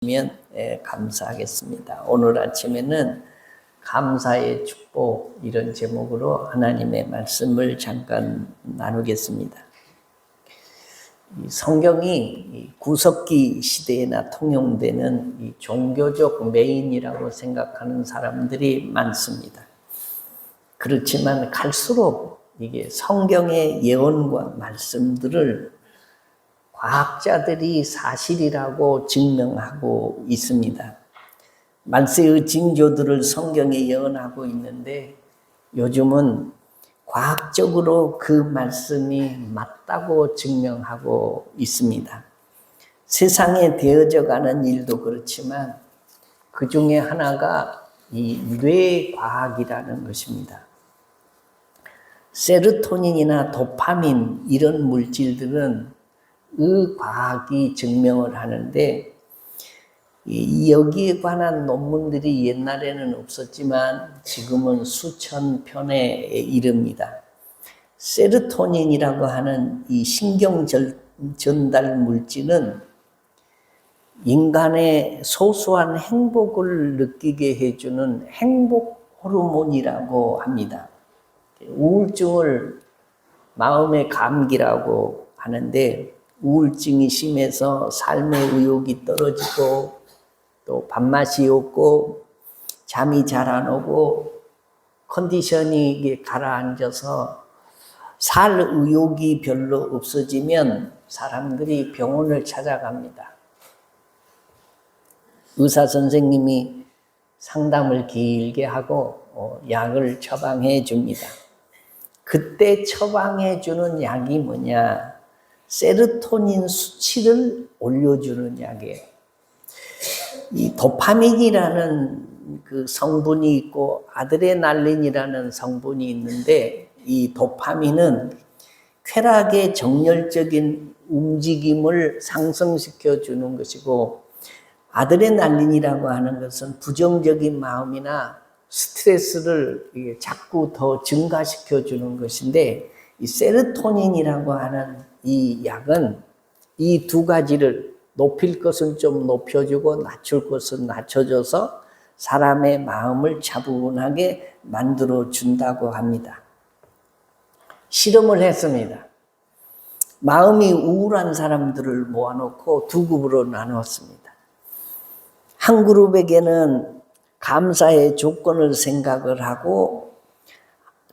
면 감사하겠습니다. 오늘 아침에는 감사의 축복 이런 제목으로 하나님의 말씀을 잠깐 나누겠습니다. 성경이 구석기 시대에나 통용되는 이 종교적 메인이라고 생각하는 사람들이 많습니다. 그렇지만 갈수록 이게 성경의 예언과 말씀들을 과학자들이 사실이라고 증명하고 있습니다. 말세의 징조들을 성경에 예언하고 있는데 요즘은 과학적으로 그 말씀이 맞다고 증명하고 있습니다. 세상에 되어져 가는 일도 그렇지만 그 중에 하나가 이 뇌과학이라는 것입니다. 세로토닌이나 도파민 이런 물질들은 의과학이 증명을 하는데 여기에 관한 논문들이 옛날에는 없었지만 지금은 수천 편에 이릅니다. 세로토닌이라고 하는 이 신경 전달 물질은 인간의 소소한 행복을 느끼게 해주는 행복 호르몬이라고 합니다. 우울증을 마음의 감기라고 하는데 우울증이 심해서 삶의 의욕이 떨어지고 또 밥맛이 없고 잠이 잘 안 오고 컨디션이 가라앉아서 살 의욕이 별로 없어지면 사람들이 병원을 찾아갑니다. 의사 선생님이 상담을 길게 하고 약을 처방해 줍니다. 그때 처방해 주는 약이 뭐냐? 세로토닌 수치를 올려주는 약이에요. 이 도파민이라는 그 성분이 있고 아드레날린이라는 성분이 있는데 이 도파민은 쾌락의 정열적인 움직임을 상승시켜 주는 것이고 아드레날린이라고 하는 것은 부정적인 마음이나 스트레스를 자꾸 더 증가시켜 주는 것인데 이 세로토닌이라고 하는 이 약은 이 두 가지를 높일 것은 좀 높여주고 낮출 것은 낮춰줘서 사람의 마음을 차분하게 만들어 준다고 합니다. 실험을 했습니다. 마음이 우울한 사람들을 모아놓고 두 그룹으로 나누었습니다. 한 그룹에게는 감사의 조건을 생각을 하고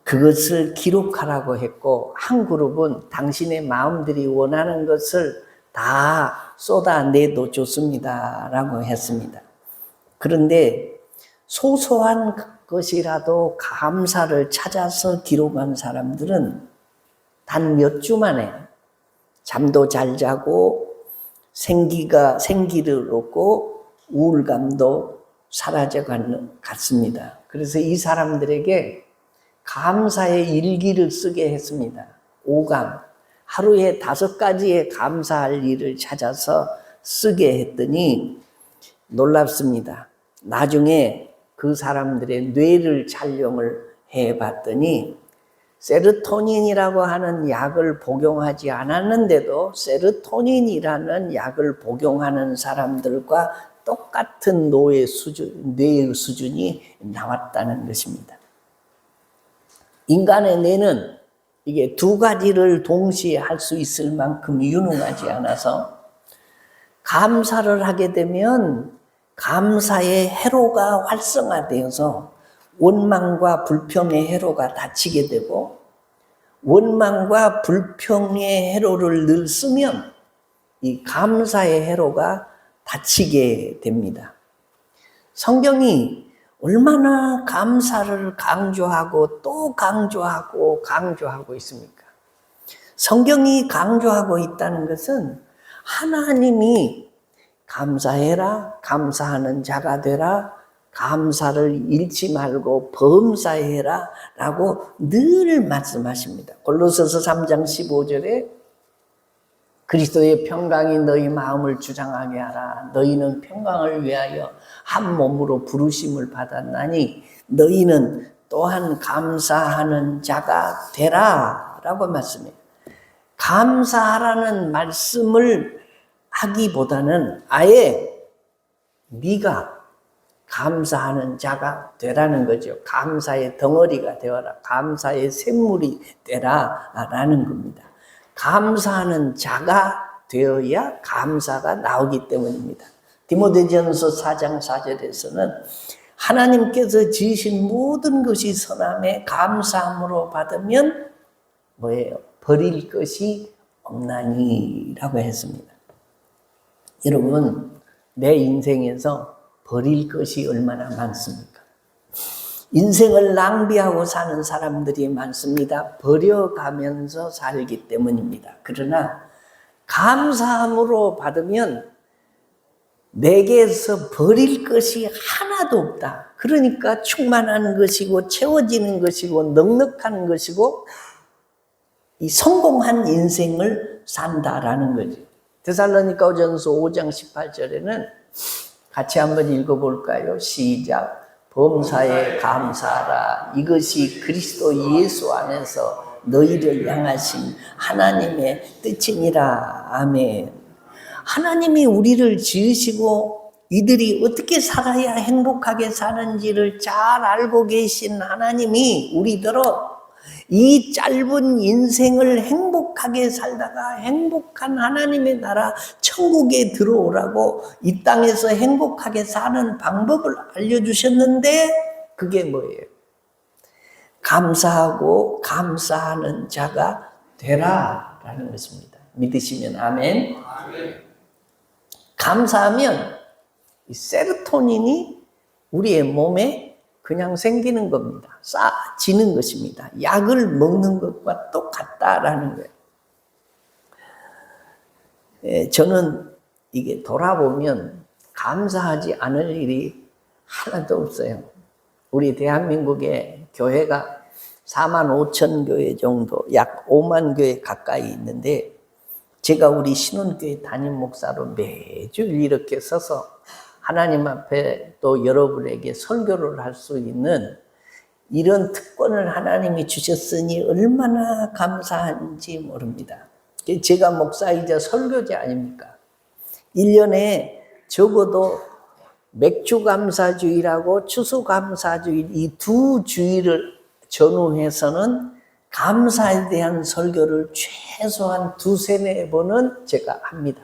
그것을 기록하라고 했고 한 그룹은 당신의 마음들이 원하는 것을 다 쏟아내도 좋습니다 라고 했습니다. 그런데 소소한 것이라도 감사를 찾아서 기록한 사람들은 단 몇 주 만에 잠도 잘 자고 생기를 얻고 우울감도 사라져 갔습니다. 그래서 이 사람들에게 감사의 일기를 쓰게 했습니다. 5강, 하루에 5가지의 감사할 일을 찾아서 쓰게 했더니 놀랍습니다. 나중에 그 사람들의 뇌를 촬영을 해봤더니 세로토닌이라고 하는 약을 복용하지 않았는데도 세로토닌이라는 약을 복용하는 사람들과 똑같은 뇌의 수준이 나왔다는 것입니다. 인간의 뇌는 이게 두 가지를 동시에 할 수 있을 만큼 유능하지 않아서 감사를 하게 되면 감사의 회로가 활성화되어서 원망과 불평의 회로가 닫히게 되고 원망과 불평의 회로를 늘 쓰면 이 감사의 회로가 닫히게 됩니다. 성경이 얼마나 감사를 강조하고 또 강조하고 있습니까? 성경이 강조하고 있다는 것은 하나님이 감사해라, 감사하는 자가 되라, 감사를 잃지 말고 범사해라 라고 늘 말씀하십니다. 골로새서 3장 15절에 그리스도의 평강이 너희 마음을 주장하게 하라. 너희는 평강을 위하여 한 몸으로 부르심을 받았나니 너희는 또한 감사하는 자가 되라 라고 말씀해요. 감사하라는 말씀을 하기보다는 아예 네가 감사하는 자가 되라는 거죠. 감사의 덩어리가 되어라. 감사의 샘물이 되라 라는 겁니다. 감사하는 자가 되어야 감사가 나오기 때문입니다. 디모데전서 4장 4절에서는 하나님께서 지으신 모든 것이 선함에 감사함으로 받으면 뭐예요? 버릴 것이 없나니 라고 했습니다. 여러분, 내 인생에서 버릴 것이 얼마나 많습니까? 인생을 낭비하고 사는 사람들이 많습니다. 버려가면서 살기 때문입니다. 그러나 감사함으로 받으면 내게서 버릴 것이 하나도 없다. 그러니까 충만한 것이고 채워지는 것이고 넉넉한 것이고 이 성공한 인생을 산다라는 거죠. 데살로니가전서 5장 18절에는 같이 한번 읽어볼까요? 시작. 범사에 감사하라. 이것이 그리스도 예수 안에서 너희를 향하신 하나님의 뜻이니라. 아멘. 하나님이 우리를 지으시고 이들이 어떻게 살아야 행복하게 사는지를 잘 알고 계신 하나님이 우리더러 이 짧은 인생을 행복하게 살다가 행복한 하나님의 나라 천국에 들어오라고 이 땅에서 행복하게 사는 방법을 알려주셨는데 그게 뭐예요? 감사하고 감사하는 자가 되라라는 것입니다. 믿으시면 아멘. 감사하면 이 세로토닌이 우리의 몸에 그냥 생기는 겁니다. 쌓아지는 것입니다. 약을 먹는 것과 똑같다라는 거예요. 저는 이게 돌아보면 감사하지 않을 일이 하나도 없어요. 우리 대한민국에 교회가 4만 5천 교회 정도, 약 5만 교회 가까이 있는데 제가 우리 신혼교회 담임 목사로 매주 이렇게 서서 하나님 앞에 또 여러분에게 설교를 할 수 있는 이런 특권을 하나님이 주셨으니 얼마나 감사한지 모릅니다. 제가 목사이자 설교자 아닙니까? 1년에 적어도 맥주감사주일하고 추수감사주일 이 두 주일을 전후해서는 감사에 대한 설교를 최소한 2-3-4번은 제가 합니다.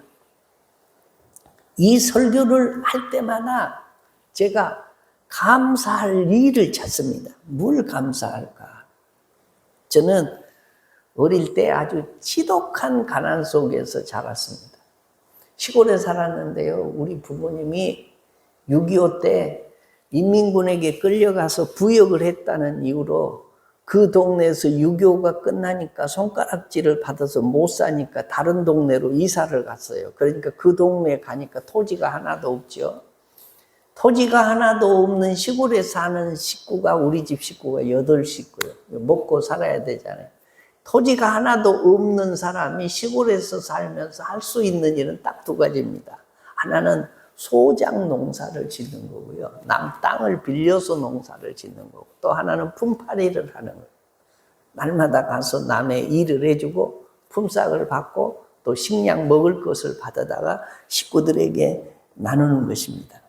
이 설교를 할 때마다 제가 감사할 일을 찾습니다. 뭘 감사할까? 저는 어릴 때 아주 지독한 가난 속에서 자랐습니다. 시골에 살았는데요. 우리 부모님이 6.25 때 인민군에게 끌려가서 부역을 했다는 이유로 그 동네에서 6.25가 끝나니까 손가락질을 받아서 못 사니까 다른 동네로 이사를 갔어요. 그러니까 그 동네에 가니까 토지가 하나도 없죠. 토지가 하나도 없는 시골에 사는 식구가 우리 집 식구가 8식구예요. 먹고 살아야 되잖아요. 토지가 하나도 없는 사람이 시골에서 살면서 할 수 있는 일은 딱 2가지입니다. 하나는 소작 농사를 짓는 거고요. 남 땅을 빌려서 농사를 짓는 거고 또 하나는 품팔이를 하는 거예요. 날마다 가서 남의 일을 해주고 품삯을 받고 또 식량 먹을 것을 받아다가 식구들에게 나누는 것입니다.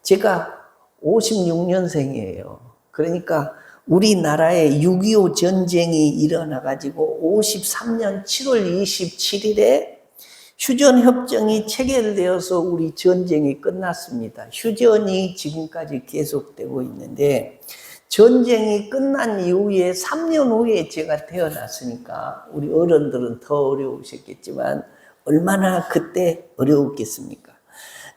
제가 56년생이에요. 그러니까 우리나라에 6.25 전쟁이 일어나가지고 53년 7월 27일에 휴전협정이 체결되어서 우리 전쟁이 끝났습니다. 휴전이 지금까지 계속되고 있는데 전쟁이 끝난 이후에 3년 후에 제가 태어났으니까 우리 어른들은 더 어려우셨겠지만 얼마나 그때 어려웠겠습니까?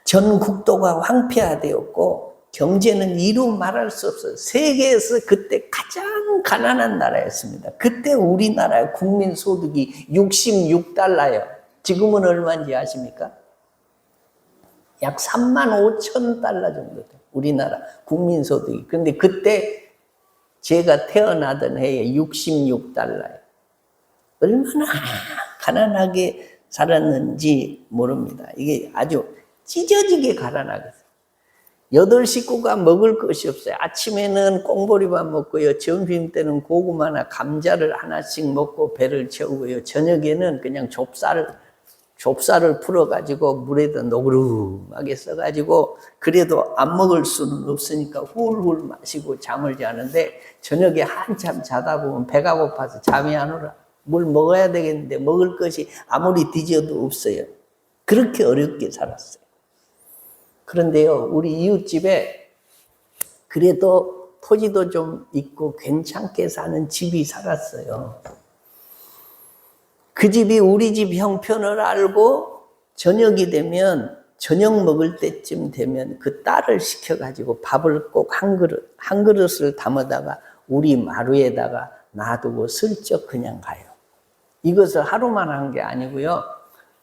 전 국토가 황폐화되었고 경제는 이루 말할 수 없어요. 세계에서 그때 가장 가난한 나라였습니다. 그때 우리나라의 국민 소득이 66달러예요. 지금은 얼마인지 아십니까? 약 3만 5천 달러 정도 돼요. 우리나라 국민소득이. 그런데 그때 제가 태어나던 해에 66달러예요. 얼마나 가난하게 살았는지 모릅니다. 이게 아주 찢어지게 가난하겠어요. 8식구가 먹을 것이 없어요. 아침에는 꽁보리밥 먹고요. 점심 때는 고구마나 감자를 하나씩 먹고 배를 채우고요. 저녁에는 그냥 좁쌀 좁쌀을 풀어가지고 물에다 노그름하게 써가지고 그래도 안 먹을 수는 없으니까 훌훌 마시고 잠을 자는데 저녁에 한참 자다 보면 배가 고파서 잠이 안 오라. 뭘 먹어야 되겠는데 먹을 것이 아무리 뒤져도 없어요. 그렇게 어렵게 살았어요. 그런데요, 우리 이웃집에 그래도 토지도 좀 있고 괜찮게 사는 집이 살았어요. 그 집이 우리 집 형편을 알고 저녁이 되면 저녁 먹을 때쯤 되면 그 딸을 시켜가지고 밥을 꼭 한 그릇을 담아다가 우리 마루에다가 놔두고 슬쩍 그냥 가요. 이것을 하루만 한 게 아니고요.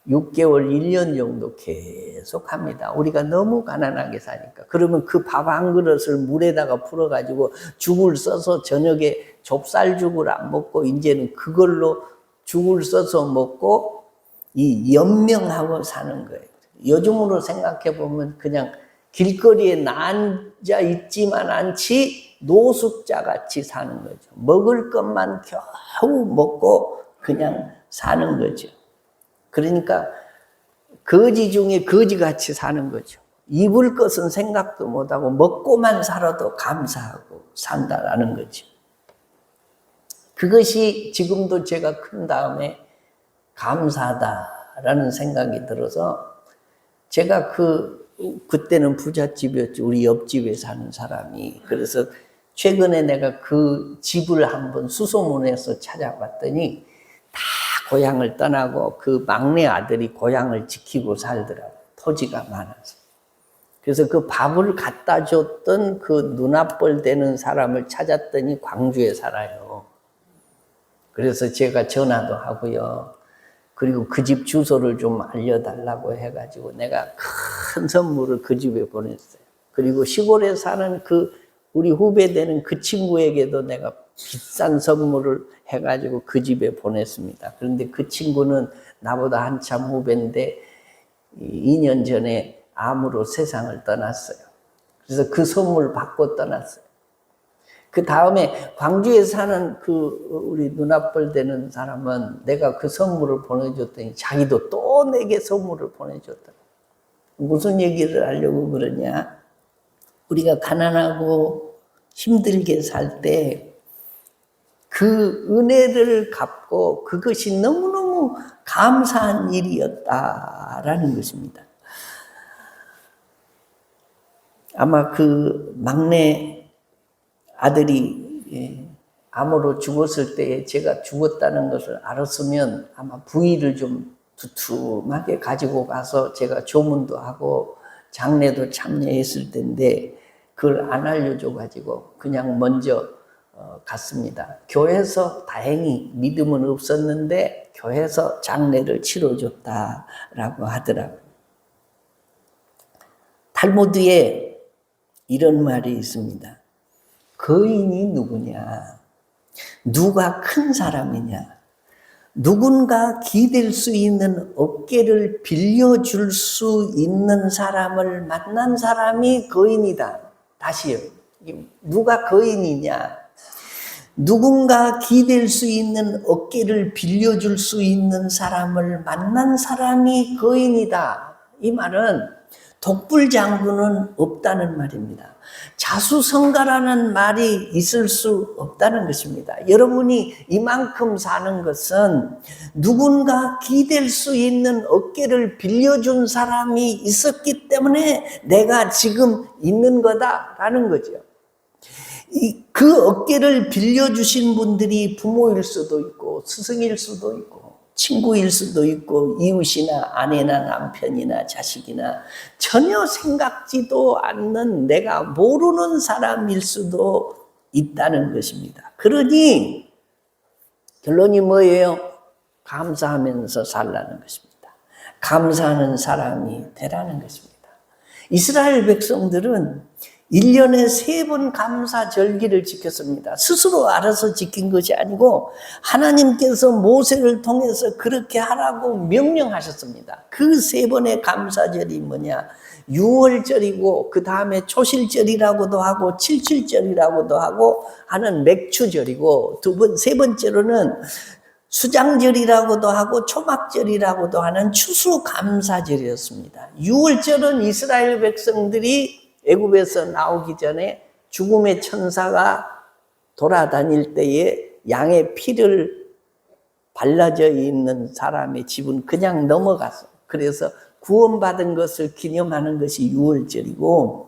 6개월, 1년 정도 계속 합니다. 우리가 너무 가난하게 사니까. 그러면 그 밥 한 그릇을 물에다가 풀어가지고 죽을 써서 저녁에 좁쌀죽을 안 먹고 이제는 그걸로 죽을 써서 먹고 이 연명하고 사는 거예요. 요즘으로 생각해 보면 그냥 길거리에 앉아 있지만 않지 노숙자 같이 사는 거죠. 먹을 것만 겨우 먹고 그냥 사는 거죠. 그러니까 거지 중에 거지같이 사는 거죠. 입을 것은 생각도 못하고 먹고만 살아도 감사하고 산다라는 거죠. 그것이 지금도 제가 큰 다음에 감사하다라는 생각이 들어서 제가 그때는 부잣집이었죠. 우리 옆집에 사는 사람이. 그래서 최근에 내가 그 집을 한번 수소문해서 찾아봤더니 다 고향을 떠나고 그 막내 아들이 고향을 지키고 살더라고요. 토지가 많아서. 그래서 그 밥을 갖다 줬던 그 눈앞벌 되는 사람을 찾았더니 광주에 살아요. 그래서 제가 전화도 하고요. 그리고 그 집 주소를 좀 알려달라고 해가지고 내가 큰 선물을 그 집에 보냈어요. 그리고 시골에 사는 우리 후배 되는 그 친구에게도 내가 비싼 선물을 해가지고 그 집에 보냈습니다. 그런데 그 친구는 나보다 한참 후배인데 2년 전에 암으로 세상을 떠났어요. 그래서 그 선물 받고 떠났어요. 그 다음에 광주에 사는 우리 눈앞벌 되는 사람은 내가 그 선물을 보내줬더니 자기도 또 내게 선물을 보내줬더라. 무슨 얘기를 하려고 그러냐? 우리가 가난하고 힘들게 살 때 그 은혜를 갚고 그것이 너무너무 감사한 일이었다라는 것입니다. 아마 그 막내 아들이 암으로 죽었을 때에 제가 죽었다는 것을 알았으면 아마 부위를 좀 두툼하게 가지고 가서 제가 조문도 하고 장례도 참여했을 텐데 그걸 안 알려줘가지고 그냥 먼저 갔습니다. 교회에서 다행히 믿음은 없었는데 교회에서 장례를 치러줬다라고 하더라고요. 탈무드에 이런 말이 있습니다. 거인이 누구냐? 누가 큰 사람이냐? 누군가 기댈 수 있는 어깨를 빌려줄 수 있는 사람을 만난 사람이 거인이다. 다시요. 누가 거인이냐? 누군가 기댈 수 있는 어깨를 빌려줄 수 있는 사람을 만난 사람이 거인이다. 이 말은 독불장군은 없다는 말입니다. 자수성가라는 말이 있을 수 없다는 것입니다. 여러분이 이만큼 사는 것은 누군가 기댈 수 있는 어깨를 빌려준 사람이 있었기 때문에 내가 지금 있는 거다라는 거죠. 그 어깨를 빌려주신 분들이 부모일 수도 있고 스승일 수도 있고 친구일 수도 있고 이웃이나 아내나 남편이나 자식이나 전혀 생각지도 않는 내가 모르는 사람일 수도 있다는 것입니다. 그러니 결론이 뭐예요? 감사하면서 살라는 것입니다. 감사하는 사람이 되라는 것입니다. 이스라엘 백성들은 1년에 3번 감사절기를 지켰습니다. 스스로 알아서 지킨 것이 아니고 하나님께서 모세를 통해서 그렇게 하라고 명령하셨습니다. 그 3번의 감사절이 뭐냐? 6월절이고 그 다음에 초실절이라고도 하고 칠칠절이라고도 하고 하는 맥추절이고 세 번째로는 수장절이라고도 하고 초막절이라고도 하는 추수감사절이었습니다. 6월절은 이스라엘 백성들이 애굽에서 나오기 전에 죽음의 천사가 돌아다닐 때에 양의 피를 발라져 있는 사람의 집은 그냥 넘어갔어. 그래서 구원받은 것을 기념하는 것이 6월절이고,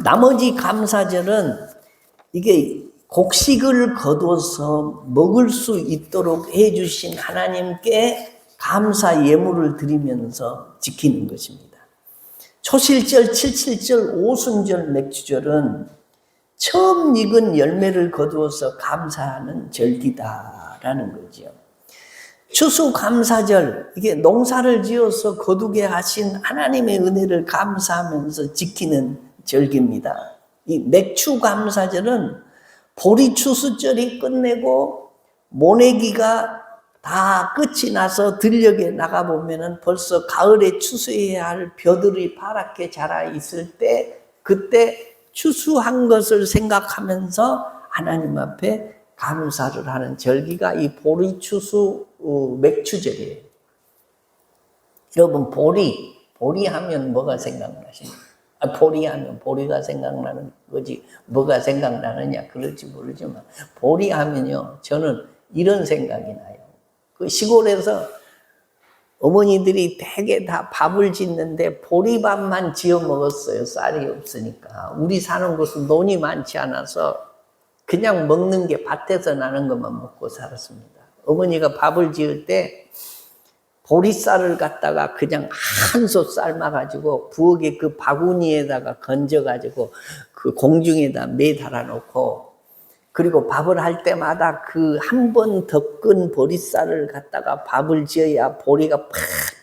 나머지 감사절은 이게 곡식을 거둬서 먹을 수 있도록 해주신 하나님께 감사 예물을 드리면서 지키는 것입니다. 초실절, 칠칠절, 오순절, 맥주절은 처음 익은 열매를 거두어서 감사하는 절기다라는 거죠. 추수감사절, 이게 농사를 지어서 거두게 하신 하나님의 은혜를 감사하면서 지키는 절기입니다. 이 맥추감사절은 보리추수절이 끝내고 모내기가 다 끝이 나서 들녘에 나가보면은 벌써 가을에 추수해야 할 벼들이 파랗게 자라 있을 때, 그때 추수한 것을 생각하면서 하나님 앞에 감사를 하는 절기가 이 보리추수 맥추절이에요. 여러분, 보리 하면 뭐가 생각나십니까? 보리 하면 보리가 생각나는 거지 뭐가 생각나느냐 그럴지 모르지만, 보리 하면요, 저는 이런 생각이 나요. 그 시골에서 어머니들이 대개 다 밥을 짓는데 보리밥만 지어 먹었어요. 쌀이 없으니까. 우리 사는 곳은 논이 많지 않아서 그냥 먹는 게 밭에서 나는 것만 먹고 살았습니다. 어머니가 밥을 지을 때 보리쌀을 갖다가 그냥 한 솥 삶아가지고 부엌에 그 바구니에다가 건져가지고 그 공중에다 매달아 놓고, 그리고 밥을 할 때마다 그 한 번 덮은 보리쌀을 갖다가 밥을 지어야 보리가 팍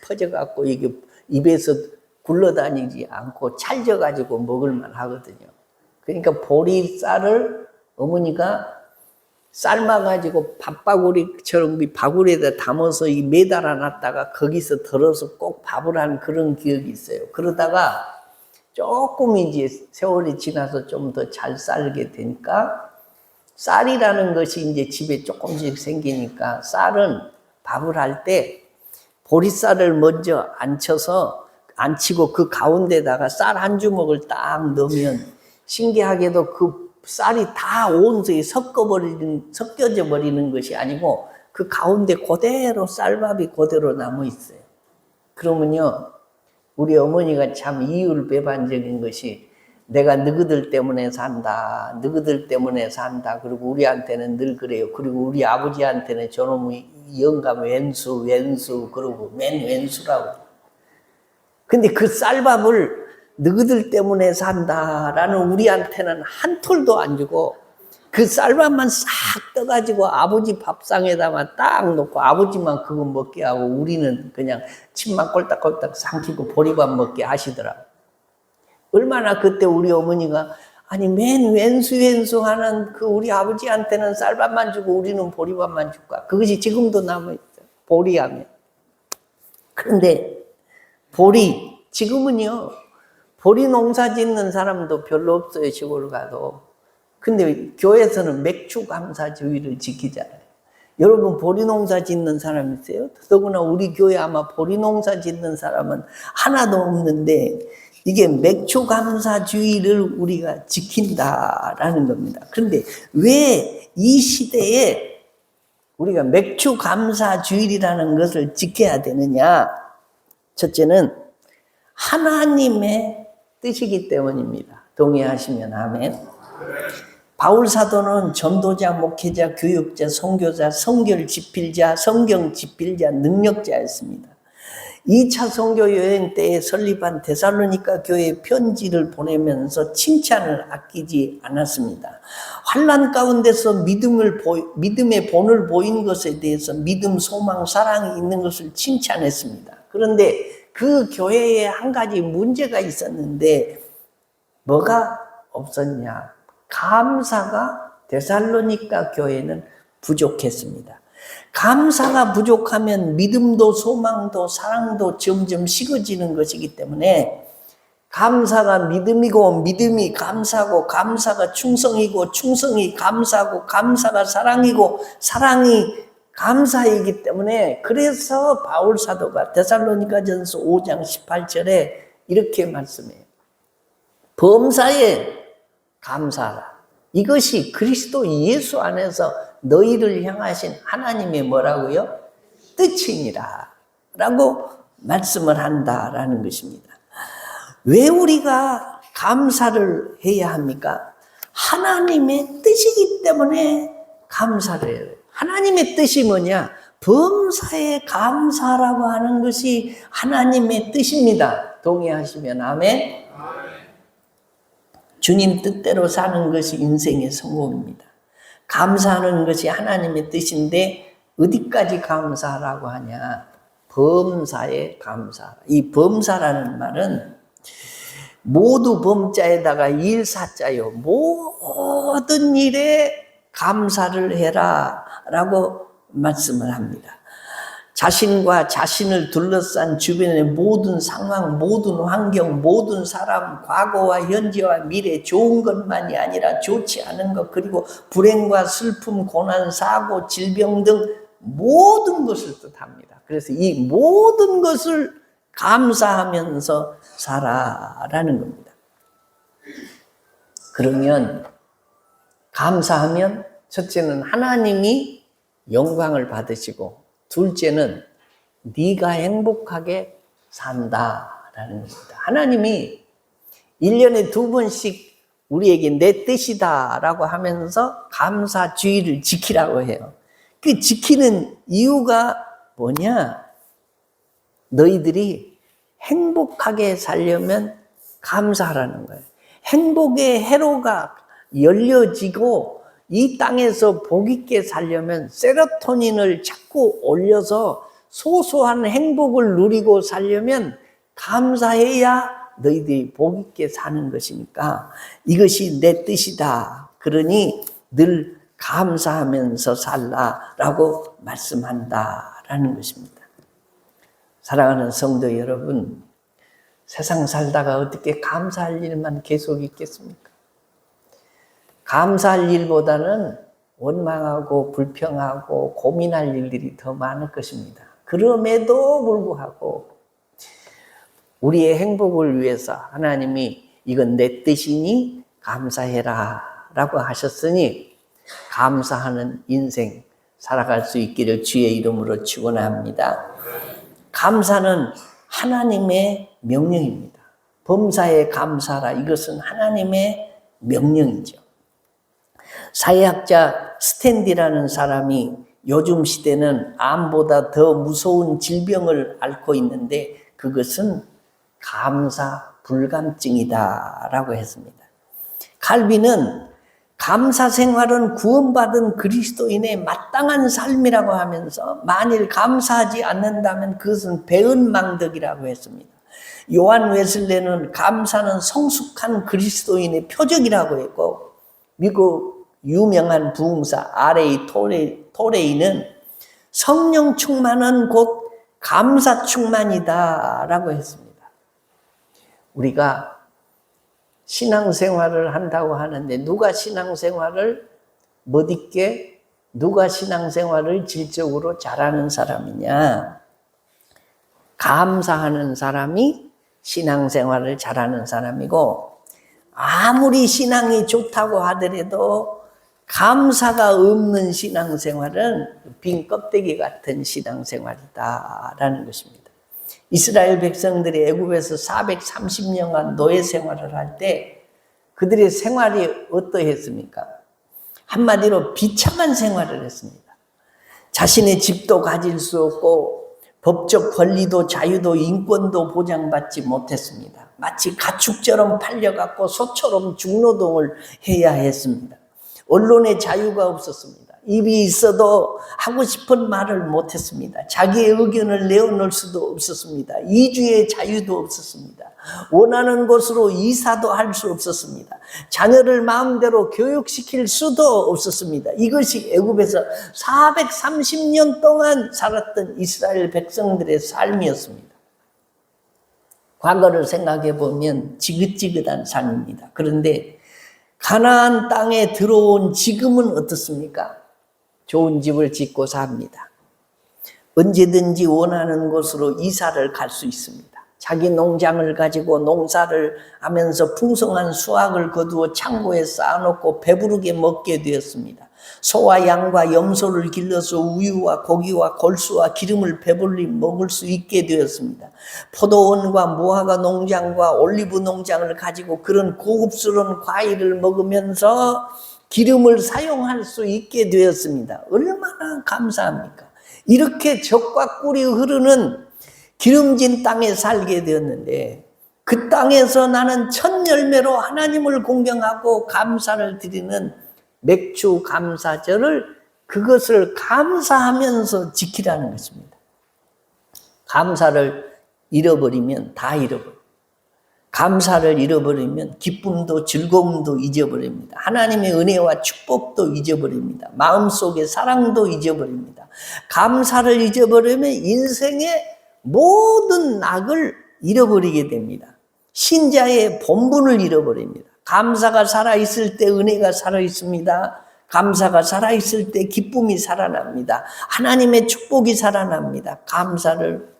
퍼져갖고 이게 입에서 굴러다니지 않고 찰져가지고 먹을만 하거든요. 그러니까 보리쌀을 어머니가 삶아가지고 밥바구리처럼 바구리에다 담아서 매달아 놨다가 거기서 덜어서 꼭 밥을 한 그런 기억이 있어요. 그러다가 조금 이제 세월이 지나서 좀 더 잘 쌀게 되니까, 쌀이라는 것이 이제 집에 조금씩 생기니까 쌀은 밥을 할 때 보리쌀을 먼저 안치고 그 가운데다가 쌀 한 주먹을 딱 넣으면 신기하게도 그 쌀이 다 온전히 섞여져 버리는 것이 아니고 그 가운데 그대로 쌀밥이 그대로 남아 있어요. 그러면요, 우리 어머니가 참 이율배반적인 것이, 내가 너희들 때문에 산다, 너희들 때문에 산다. 그리고 우리한테는 늘 그래요. 그리고 우리 아버지한테는 저놈의 영감 왼수 그러고 맨 왼수라고. 근데 그 쌀밥을 너희들 때문에 산다라는 우리한테는 한 톨도 안 주고 그 쌀밥만 싹 떠가지고 아버지 밥상에다만 딱 놓고 아버지만 그거 먹게 하고 우리는 그냥 침만 꼴딱꼴딱 삼키고 보리밥 먹게 하시더라고. 얼마나 그때 우리 어머니가 아니 맨 왼수 하는 그 우리 아버지한테는 쌀밥만 주고 우리는 보리밥만 줄까? 그것이 지금도 남아있어요. 보리하면. 그런데 지금은요, 보리 농사 짓는 사람도 별로 없어요, 시골 가도. 근데 교회에서는 맥추감사주의를 지키잖아요. 여러분, 보리 농사 짓는 사람 있어요? 더구나 우리 교회 아마 보리 농사 짓는 사람은 하나도 없는데, 이게 맥추감사주의를 우리가 지킨다라는 겁니다. 그런데 왜 이 시대에 우리가 맥추감사주의라는 것을 지켜야 되느냐? 첫째는 하나님의 뜻이기 때문입니다. 동의하시면 아멘. 바울 사도는 전도자, 목회자, 교육자, 선교자, 성결 집필자, 성경 집필자, 능력자였습니다. 2차 선교 여행 때에 설립한 데살로니가 교회에 편지를 보내면서 칭찬을 아끼지 않았습니다. 환난 가운데서 믿음의 본을 보인 것에 대해서 믿음, 소망, 사랑이 있는 것을 칭찬했습니다. 그런데 그 교회에 한 가지 문제가 있었는데 뭐가 없었냐? 감사가 데살로니가 교회는 부족했습니다. 감사가 부족하면 믿음도 소망도 사랑도 점점 식어지는 것이기 때문에 감사가 믿음이고 믿음이 감사고 감사가 충성이고 충성이 감사고 감사가 사랑이고 사랑이 감사이기 때문에 그래서 바울 사도가 데살로니가전서 5장 18절에 이렇게 말씀해요. 범사에 감사하라. 이것이 그리스도 예수 안에서 너희를 향하신 하나님의 뭐라고요? 뜻이니라 라고 말씀을 한다라는 것입니다. 왜 우리가 감사를 해야 합니까? 하나님의 뜻이기 때문에 감사를 해요. 하나님의 뜻이 뭐냐? 범사에 감사라고 하는 것이 하나님의 뜻입니다. 동의하시면 아멘. 주님 뜻대로 사는 것이 인생의 성공입니다. 감사하는 것이 하나님의 뜻인데 어디까지 감사라고 하냐? 범사에 감사. 이 범사라는 말은 모두 범자에다가 일사자요. 모든 일에 감사를 해라 라고 말씀을 합니다. 자신과 자신을 둘러싼 주변의 모든 상황, 모든 환경, 모든 사람, 과거와 현재와 미래, 좋은 것만이 아니라 좋지 않은 것, 그리고 불행과 슬픔, 고난, 사고, 질병 등 모든 것을 뜻합니다. 그래서 이 모든 것을 감사하면서 살아라는 겁니다. 그러면 감사하면 첫째는 하나님이 영광을 받으시고 둘째는 네가 행복하게 산다라는 것입니다. 하나님이 1년에 2번씩 우리에게 내 뜻이다 라고 하면서 감사주의를 지키라고 해요. 그 지키는 이유가 뭐냐? 너희들이 행복하게 살려면 감사하라는 거예요. 행복의 회로가 열려지고 이 땅에서 복 있게 살려면 세로토닌을 자꾸 올려서 소소한 행복을 누리고 살려면 감사해야 너희들이 복 있게 사는 것이니까 이것이 내 뜻이다. 그러니 늘 감사하면서 살라라고 말씀한다라는 것입니다. 사랑하는 성도 여러분, 세상 살다가 어떻게 감사할 일만 계속 있겠습니까? 감사할 일보다는 원망하고 불평하고 고민할 일들이 더 많을 것입니다. 그럼에도 불구하고 우리의 행복을 위해서 하나님이 이건 내 뜻이니 감사해라 라고 하셨으니 감사하는 인생 살아갈 수 있기를 주의 이름으로 축원합니다. 감사는 하나님의 명령입니다. 범사에 감사하라. 이것은 하나님의 명령이죠. 사회학자 스탠디라는 사람이 요즘 시대는 암보다 더 무서운 질병을 앓고 있는데 그것은 감사 불감증이다라고 했습니다. 칼빈은 감사 생활은 구원받은 그리스도인의 마땅한 삶이라고 하면서 만일 감사하지 않는다면 그것은 배은망덕이라고 했습니다. 요한 웨슬레는 감사는 성숙한 그리스도인의 표적이라고 했고 미국 유명한 부흥사 R.A. 토레이는 성령 충만은 곧 감사 충만이다 라고 했습니다. 우리가 신앙생활을 한다고 하는데 누가 신앙생활을 멋있게 누가 신앙생활을 질적으로 잘하는 사람이냐? 감사하는 사람이 신앙생활을 잘하는 사람이고 아무리 신앙이 좋다고 하더라도 감사가 없는 신앙생활은 빈 껍데기 같은 신앙생활이다라는 것입니다. 이스라엘 백성들이 애굽에서 430년간 노예 생활을 할 때 그들의 생활이 어떠했습니까? 한마디로 비참한 생활을 했습니다. 자신의 집도 가질 수 없고 법적 권리도 자유도 인권도 보장받지 못했습니다. 마치 가축처럼 팔려갖고 소처럼 중노동을 해야 했습니다. 언론의 자유가 없었습니다. 입이 있어도 하고 싶은 말을 못했습니다. 자기의 의견을 내어놓을 수도 없었습니다. 이주의 자유도 없었습니다. 원하는 곳으로 이사도 할 수 없었습니다. 자녀를 마음대로 교육시킬 수도 없었습니다. 이것이 애굽에서 430년 동안 살았던 이스라엘 백성들의 삶이었습니다. 과거를 생각해 보면 지긋지긋한 삶입니다. 그런데 가나안 땅에 들어온 지금은 어떻습니까? 좋은 집을 짓고 삽니다. 언제든지 원하는 곳으로 이사를 갈 수 있습니다. 자기 농장을 가지고 농사를 하면서 풍성한 수확을 거두어 창고에 쌓아놓고 배부르게 먹게 되었습니다. 소와 양과 염소를 길러서 우유와 고기와 골수와 기름을 배불리 먹을 수 있게 되었습니다. 포도원과 무화과 농장과 올리브 농장을 가지고 그런 고급스러운 과일을 먹으면서 기름을 사용할 수 있게 되었습니다. 얼마나 감사합니까? 이렇게 젖과 꿀이 흐르는 기름진 땅에 살게 되었는데, 그 땅에서 나는 첫 열매로 하나님을 공경하고 감사를 드리는 맥주 감사절을, 그것을 감사하면서 지키라는 것입니다. 감사를 잃어버리면 다 잃어버려요. 감사를 잃어버리면 기쁨도 즐거움도 잊어버립니다. 하나님의 은혜와 축복도 잊어버립니다. 마음속의 사랑도 잊어버립니다. 감사를 잊어버리면 인생의 모든 낙을 잃어버리게 됩니다. 신자의 본분을 잃어버립니다. 감사가 살아있을 때 은혜가 살아있습니다. 감사가 살아있을 때 기쁨이 살아납니다. 하나님의 축복이 살아납니다. 감사를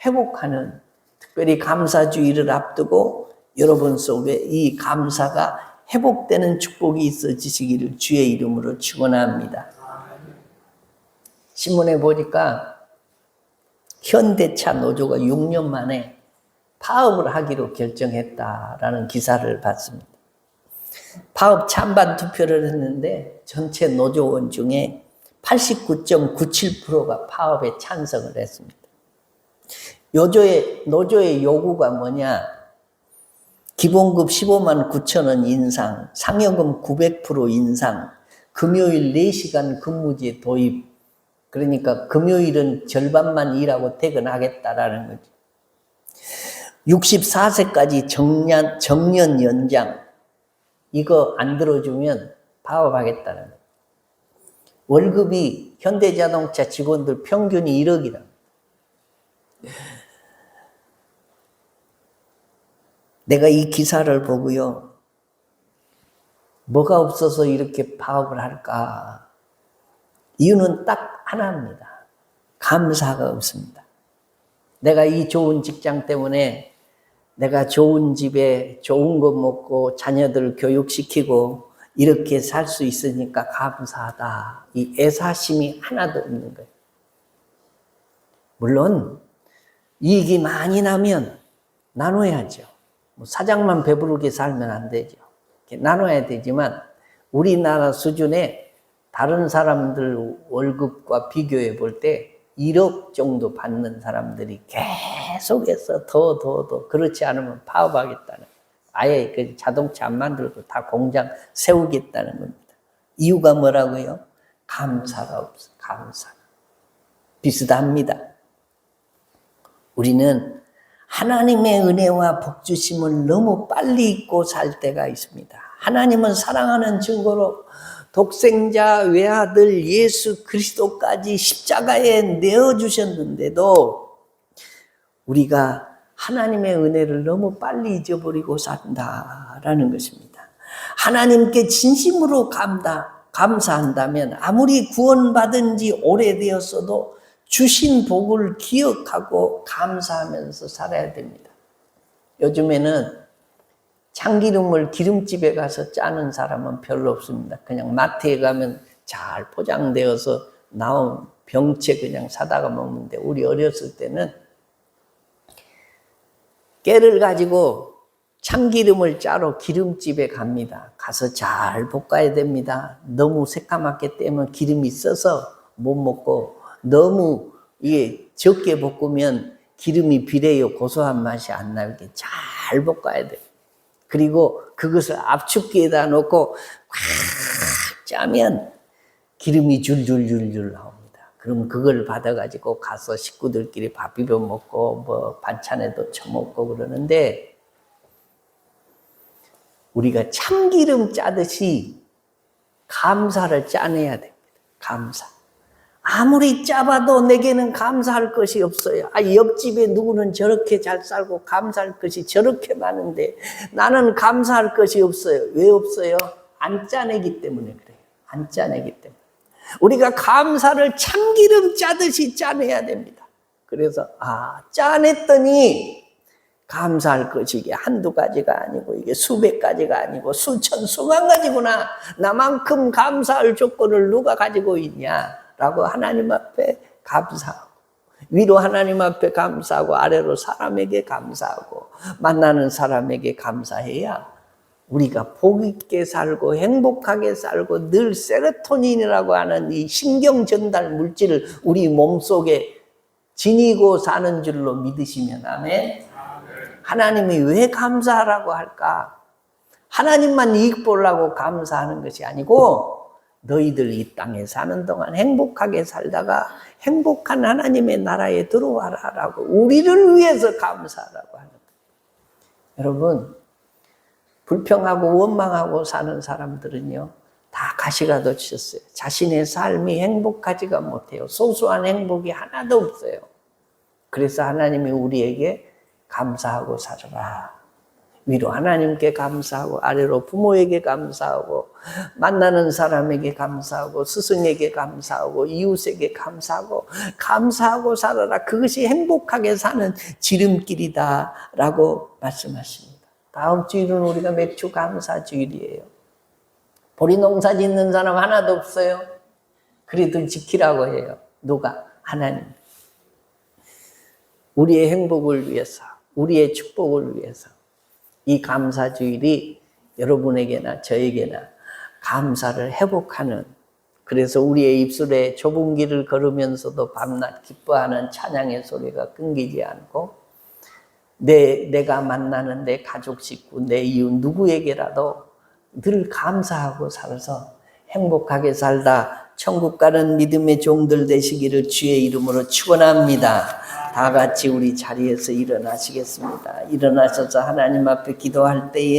회복하는, 특별히 감사주의를 앞두고 여러분 속에 이 감사가 회복되는 축복이 있어지시기를 주의 이름으로 축원합니다. 신문에 보니까 현대차 노조가 6년 만에 파업을 하기로 결정했다라는 기사를 봤습니다. 파업 찬반 투표를 했는데 전체 노조원 중에 89.97%가 파업에 찬성을 했습니다. 노조의 요구가 뭐냐? 기본급 15만 9천 원 인상, 상여금 900% 인상, 금요일 4시간 근무제 도입. 그러니까 금요일은 절반만 일하고 퇴근하겠다라는 거죠. 64세까지 정년 연장. 이거 안 들어주면 파업하겠다는 거예요. 월급이 현대자동차 직원들 평균이 1억이라. 내가 이 기사를 보고요, 뭐가 없어서 이렇게 파업을 할까? 이유는 딱 하나입니다. 감사가 없습니다. 내가 이 좋은 직장 때문에 내가 좋은 집에 좋은 거 먹고 자녀들 교육시키고 이렇게 살 수 있으니까 감사하다. 이 애사심이 하나도 없는 거예요. 물론 이익이 많이 나면 나눠야죠. 사장만 배부르게 살면 안 되죠. 나눠야 되지만 우리나라 수준의 다른 사람들 월급과 비교해 볼 때 1억 정도 받는 사람들이 계속해서 더 그렇지 않으면 파업하겠다는, 아예 그 자동차 안 만들고 다 공장 세우겠다는 겁니다. 이유가 뭐라고요? 감사가 없어. 감사. 비슷합니다. 우리는 하나님의 은혜와 복주심을 너무 빨리 잊고 살 때가 있습니다. 하나님은 사랑하는 증거로 독생자 외아들 예수 그리스도까지 십자가에 내어주셨는데도 우리가 하나님의 은혜를 너무 빨리 잊어버리고 산다라는 것입니다. 하나님께 진심으로 감사한다면 아무리 구원받은 지 오래되었어도 주신 복을 기억하고 감사하면서 살아야 됩니다. 요즘에는 참기름을 기름집에 가서 짜는 사람은 별로 없습니다. 그냥 마트에 가면 잘 포장되어서 나온 병채 그냥 사다가 먹는데, 우리 어렸을 때는 깨를 가지고 참기름을 짜러 기름집에 갑니다. 가서 잘 볶아야 됩니다. 너무 새까맣게 떼면 기름이 써서 못 먹고, 너무 이게 적게 볶으면 기름이 비려요. 고소한 맛이 안 나게 잘 볶아야 돼요. 그리고 그것을 압축기에다 놓고 확 짜면 기름이 줄줄줄줄 나옵니다. 그럼 그걸 받아가지고 가서 식구들끼리 밥 비벼 먹고 뭐 반찬에도 쳐먹고 그러는데, 우리가 참기름 짜듯이 감사를 짜내야 됩니다. 감사. 아무리 짜봐도 내게는 감사할 것이 없어요. 옆집에 누구는 저렇게 잘 살고 감사할 것이 저렇게 많은데 나는 감사할 것이 없어요. 왜 없어요? 안 짜내기 때문에 그래요. 안 짜내기 때문에. 우리가 감사를 참기름 짜듯이 짜내야 됩니다. 그래서 짜냈더니 감사할 것이 이게 한두 가지가 아니고 이게 수백 가지가 아니고 수천 수만 가지구나. 나만큼 감사할 조건을 누가 가지고 있냐라고 하나님 앞에 감사하고, 위로 하나님 앞에 감사하고, 아래로 사람에게 감사하고, 만나는 사람에게 감사해야 우리가 복 있게 살고 행복하게 살고 늘 세로토닌이라고 하는 이 신경 전달 물질을 우리 몸속에 지니고 사는 줄로 믿으시면 아멘. 하나님이 왜 감사하라고 할까? 하나님만 이익 보려고 감사하는 것이 아니고 너희들 이 땅에 사는 동안 행복하게 살다가 행복한 하나님의 나라에 들어와라라고 우리를 위해서 감사하라고 하는 거예요. 여러분, 불평하고 원망하고 사는 사람들은요, 다 가시가 덮쳤어요. 자신의 삶이 행복하지가 못해요. 소소한 행복이 하나도 없어요. 그래서 하나님이 우리에게 감사하고 살아라. 위로 하나님께 감사하고, 아래로 부모에게 감사하고, 만나는 사람에게 감사하고, 스승에게 감사하고, 이웃에게 감사하고, 감사하고 살아라. 그것이 행복하게 사는 지름길이다 라고 말씀하십니다. 다음 주일은 우리가 맥주 감사 주일이에요. 보리 농사 짓는 사람 하나도 없어요. 그래도 지키라고 해요. 누가? 하나님. 우리의 행복을 위해서, 우리의 축복을 위해서 이 감사 주일이 여러분에게나 저에게나 감사를 회복하는, 그래서 우리의 입술에 좁은 길을 걸으면서도 밤낮 기뻐하는 찬양의 소리가 끊기지 않고 내가 만나는 내 가족 식구, 내 이웃 누구에게라도 늘 감사하고 살아서 행복하게 살다 천국 가는 믿음의 종들 되시기를 주의 이름으로 축원합니다. 다 같이 우리 자리에서 일어나시겠습니다. 일어나셔서 하나님 앞에 기도할 때에